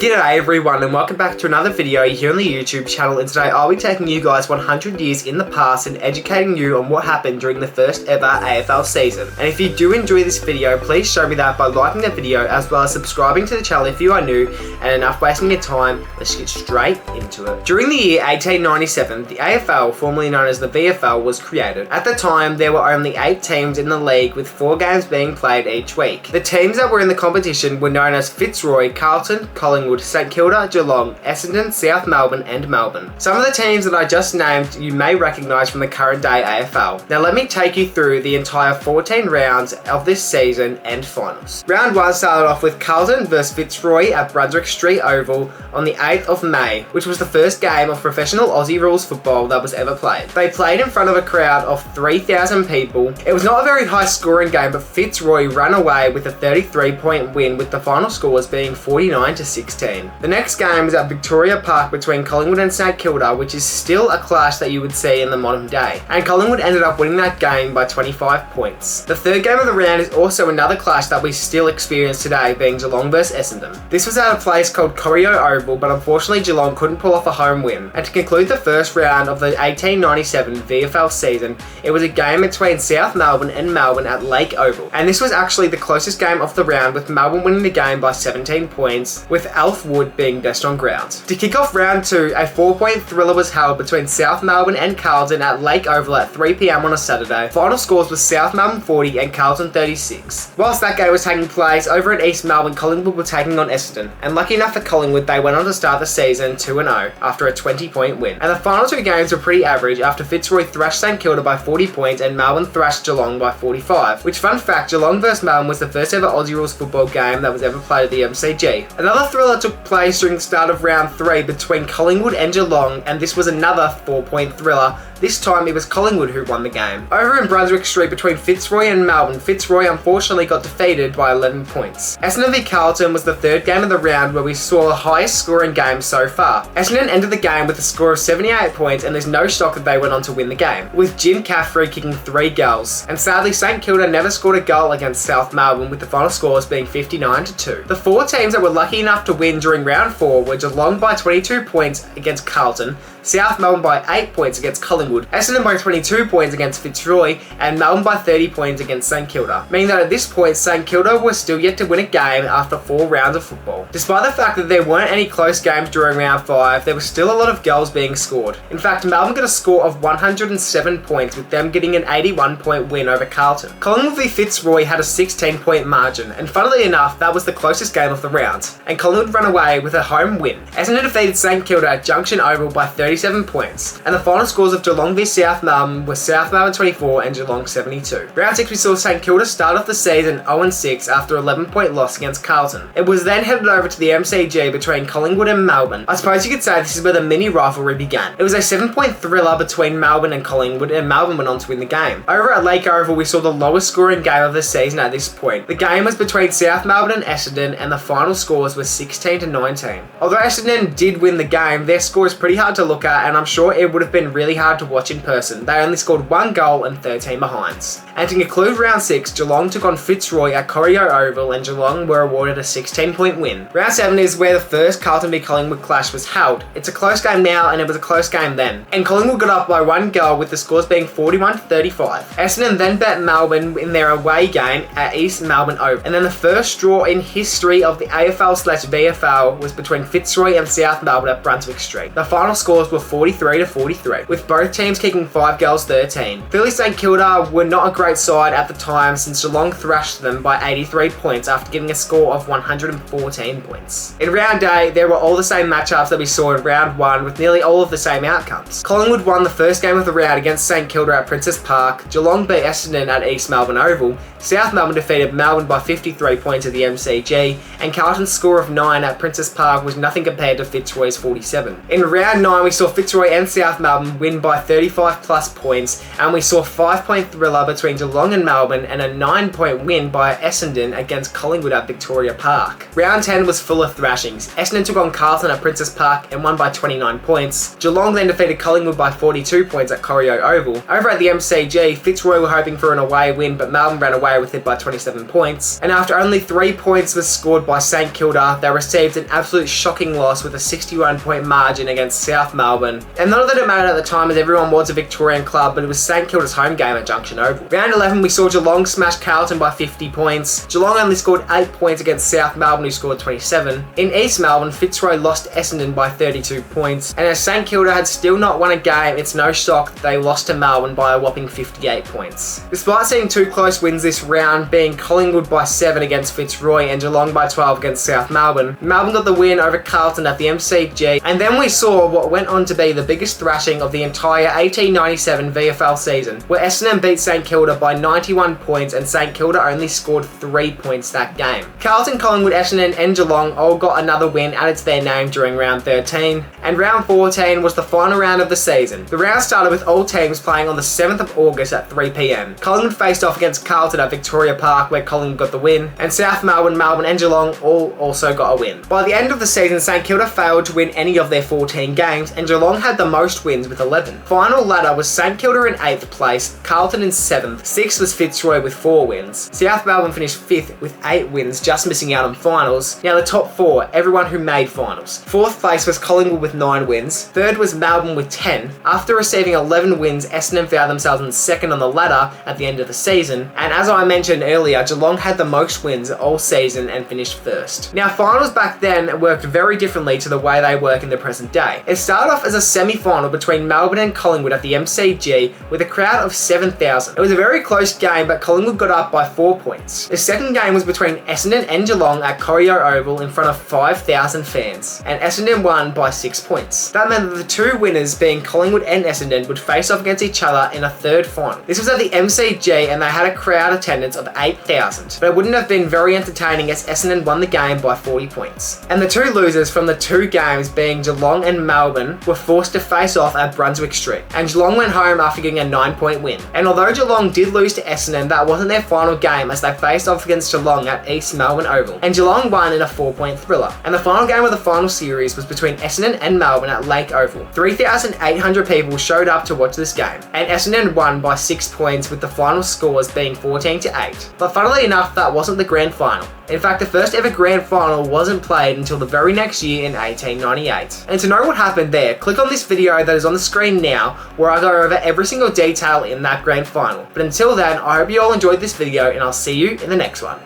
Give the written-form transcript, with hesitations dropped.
G'day everyone and welcome back to another video here on the YouTube channel, and today I'll be taking you guys 100 years in the past and educating you on what happened during the first ever AFL season. And if you do enjoy this video, please show me that by liking the video as well as subscribing to the channel if you are new. And enough wasting your time, let's get straight into it. During the year 1897, the AFL, formerly known as the VFL, was created. At the time, there were only 8 teams in the league with 4 games being played each week. The teams that were in the competition were known as Fitzroy, Carlton, Collingwood, St Kilda, Geelong, Essendon, South Melbourne and Melbourne. Some of the teams that I just named you may recognise from the current day AFL. Now let me take you through the entire 14 rounds of this season and finals. Round 1 started off with Carlton vs Fitzroy at Brunswick Street Oval on the 8th of May, which was the first game of professional Aussie rules football that was ever played. They played in front of a crowd of 3,000 people. It was not a very high scoring game, but Fitzroy ran away with a 33-point win, with the final scores being 49-16. The next game was at Victoria Park between Collingwood and St Kilda, which is still a clash that you would see in the modern day, and Collingwood ended up winning that game by 25 points. The third game of the round is also another clash that we still experience today, being Geelong vs Essendon. This was at a place called Corio Oval, but unfortunately Geelong couldn't pull off a home win. And to conclude the first round of the 1897 VFL season, it was a game between South Melbourne and Melbourne at Lake Oval, and this was actually the closest game of the round, with Melbourne winning the game by 17 points, with Wood being best on ground. To kick off round 2, a 4-point thriller was held between South Melbourne and Carlton at Lake Oval at 3 PM on a Saturday. Final scores was South Melbourne 40 and Carlton 36. Whilst that game was taking place, over in East Melbourne, Collingwood were taking on Essendon, and lucky enough for Collingwood, they went on to start the season 2-0 after a 20-point win. And the final 2 games were pretty average after Fitzroy thrashed St Kilda by 40 points and Melbourne thrashed Geelong by 45, which, fun fact, Geelong vs Melbourne was the first ever Aussie rules football game that was ever played at the MCG. Another thriller took place during the start of round 3 between Collingwood and Geelong, and this was another 4-point thriller. This time it was Collingwood who won the game. Over in Brunswick Street between Fitzroy and Melbourne, Fitzroy unfortunately got defeated by 11 points. Essendon v Carlton was the third game of the round, where we saw the highest scoring game so far. Essendon ended the game with a score of 78 points, and there's no shock that they went on to win the game, with Jim Caffrey kicking 3 goals. And sadly, St Kilda never scored a goal against South Melbourne, with the final scores being 59-2. The 4 teams that were lucky enough to win during round 4 were Geelong by 22 points against Carlton, South Melbourne by 8 points against Collingwood, Essendon by 22 points against Fitzroy, and Melbourne by 30 points against St Kilda, meaning that at this point St Kilda was still yet to win a game after 4 rounds of football. Despite the fact that there weren't any close games during round 5, there was still a lot of goals being scored. In fact, Melbourne got a score of 107 points, with them getting an 81-point win over Carlton. Collingwood v Fitzroy had a 16-point margin, and funnily enough, that was the closest game of the round, and Collingwood ran away with a home win. Essendon defeated St Kilda at Junction Oval by 37 points, and the final scores of Geelong v South Melbourne were South Melbourne 24 and Geelong 72. Round 6 we saw St Kilda start off the season 0-6 after an 11-point loss against Carlton. It was then headed over to the MCG between Collingwood and Melbourne. I suppose you could say this is where the mini rivalry began. It was a 7-point thriller between Melbourne and Collingwood, and Melbourne went on to win the game. Over at Lake Oval we saw the lowest scoring game of the season at this point. The game was between South Melbourne and Essendon, and the final scores were 16-19. Although Essendon did win the game, their score is pretty hard to look at, and I'm sure it would have been really hard to watch in person. They only scored 1 goal and 13 behinds. And to conclude round 6, Geelong took on Fitzroy at Corio Oval, and Geelong were awarded a 16-point win. Round 7 is where the first Carlton v Collingwood clash was held. It's a close game now, and it was a close game then. And Collingwood got up by 1 goal, with the scores being 41-35. Essendon then bet Melbourne in their away game at East Melbourne Oval. And then the first draw in history of the AFL/VFL was between Fitzroy and South Melbourne at Brunswick Street. The final scores were 43-43, with both teams kicking 5 goals 13. Clearly St Kilda were not a great side at the time, since Geelong thrashed them by 83 points after getting a score of 114 points. In round 8, there were all the same matchups that we saw in round 1, with nearly all of the same outcomes. Collingwood won the first game of the round against St Kilda at Princess Park, Geelong beat Essendon at East Melbourne Oval, South Melbourne defeated Melbourne by 53 points at the MCG, and Carlton's score of 9 at Princess Park was nothing compared to Fitzroy's 47. In round 9, we saw Fitzroy and South Melbourne win by 35 plus points, and we saw a 5-point thriller between Geelong and Melbourne, and a 9-point win by Essendon against Collingwood at Victoria Park. Round 10 was full of thrashings. Essendon took on Carlton at Princess Park and won by 29 points. Geelong then defeated Collingwood by 42 points at Corio Oval. Over at the MCG, Fitzroy were hoping for an away win, but Melbourne ran away away with it by 27 points. And after only 3 points was scored by St Kilda, they received an absolute shocking loss with a 61-point margin against South Melbourne. And not that it mattered at the time, as everyone was a Victorian club, but it was St Kilda's home game at Junction Oval. Round 11, we saw Geelong smash Carlton by 50 points. Geelong only scored 8 points against South Melbourne, who scored 27. In East Melbourne, Fitzroy lost Essendon by 32 points. And as St Kilda had still not won a game, it's no shock that they lost to Melbourne by a whopping 58 points. Despite seeing 2 close wins this round, being Collingwood by 7 against Fitzroy and Geelong by 12 against South Melbourne, Melbourne got the win over Carlton at the MCG. And then we saw what went on to be the biggest thrashing of the entire 1897 VFL season, where Essendon beat St Kilda by 91 points and St Kilda only scored 3 points that game. Carlton, Collingwood, Essendon and Geelong all got another win added to their name during round 13, and round 14 was the final round of the season. The round started with all teams playing on the 7th of August at 3 p.m. Collingwood faced off against Carlton at Victoria Park, where Collingwood got the win, and South Melbourne, Melbourne and Geelong all also got a win. By the end of the season, St Kilda failed to win any of their 14 games, and Geelong had the most wins with 11. Final ladder was St Kilda in 8th place, Carlton in 7th, 6th was Fitzroy with 4 wins. South Melbourne finished 5th with 8 wins, just missing out on finals. Now the top 4, everyone who made finals. 4th place was Collingwood with 9 wins, 3rd was Melbourne with 10. After receiving 11 wins, Essendon found themselves in 2nd on the ladder at the end of the season, and as I mentioned earlier, Geelong had the most wins all season and finished 1st. Now finals back then worked very differently to the way they work in the present day. It started off as a semi-final between Melbourne and Collingwood at the MCG with a crowd of 7,000. It was a very close game, but Collingwood got up by 4 points. The second game was between Essendon and Geelong at Corio Oval in front of 5,000 fans, and Essendon won by 6 points. That meant that the 2 winners, being Collingwood and Essendon, would face off against each other in a 3rd final. This was at the MCG and they had a crowd attendance of 8,000, but it wouldn't have been very entertaining as Essendon won the game by 40 points. And the 2 losers from the 2 games, being Geelong and Melbourne, were forced to face off at Brunswick Street, and Geelong went home after getting a 9-point win. And although Geelong did lose to Essendon, that wasn't their final game, as they faced off against Geelong at East Melbourne Oval, and Geelong won in a 4-point thriller. And the final game of the final series was between Essendon and Melbourne at Lake Oval. 3,800 people showed up to watch this game, and Essendon won by 6 points, with the final scores being 14-8. But funnily enough, that wasn't the grand final. In fact, the first ever grand final wasn't played until the very next year in 1898. And to know what happened there, click on this video that is on the screen now, where I go over every single detail in that grand final. But until then, I hope you all enjoyed this video, and I'll see you in the next one.